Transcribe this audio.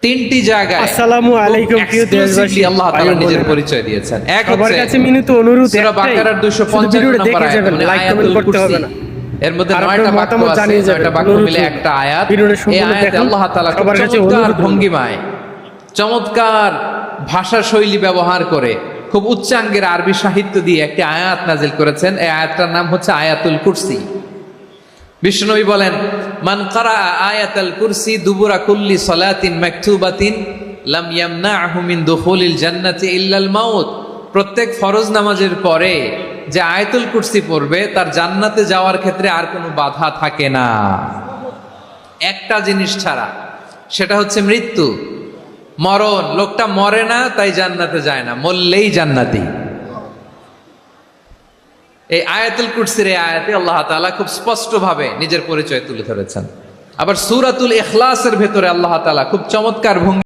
তিনটি জায়গায় আসসালামু আলাইকুম প্রিয় দেশবাসী, আল্লাহ তাআলা নিজের পরিচয় দিয়েছেন। এক সবার হচ্ছে কাছে মিনিট অনুরোধ সূরা একটাই, বাকারার শুধু 250 ভিডিওটা নম্বর দেখে আয়াত, যাবেন, মানে লাইক কমেন্ট আয়াতুল করতে কুরসি। হবে না। এর মধ্যে আর 9টা আপনার বাক্য মতামত আছে, জানিয়ে যাবেন, 9টা বাক্য অনুরোধ মিলে করব। একটা আয়াত। ভিডিওটা এই সম্পূর্ণ আয়াতে দেখুন, আল্লাহ তাআলা খুব সবার কাছে চমৎকার অনুরোধ করব। ভঙ্গিমায়, চমৎকার ভাষা শৈলী ব্যবহার করে, খুব উচ্চাঙ্গের আরবি সাহিত্য দিয়ে একটি আয়াত নাজিল করেছেন। এই আয়াতটার নাম হচ্ছে আয়াতুল কুরসি। বিশ্বনবী বলেন, মান কারা আয়াতুল কুরসি দুবুরা কুল্লি সালাতিন মাকতুবাতিন লাম ইয়ামনাহু মিন দুখুলিল জান্নাতি ইল্লাল মাউত। প্রত্যেক ফরজ নামাজের পরে যে আয়াতুল কুরসি পড়বে তার জান্নাতে যাওয়ার ক্ষেত্রে আর কোনো বাধা থাকে না, একটা জিনিস ছাড়া, সেটা হচ্ছে মৃত্যু, মরণ। লোকটা মরে না তাই জান্নাতে যায় না, মরলেই জান্নাতি। এই আয়াতুল কুরসির এই আয়াতে আল্লাহ তাআলা খুব স্পষ্টভাবে নিজের পরিচয় তুলে ধরেছেন। আবার সূরাতুল ইখলাসের ভেতরে আল্লাহ তাআলা খুব চমৎকার ভঙ্গি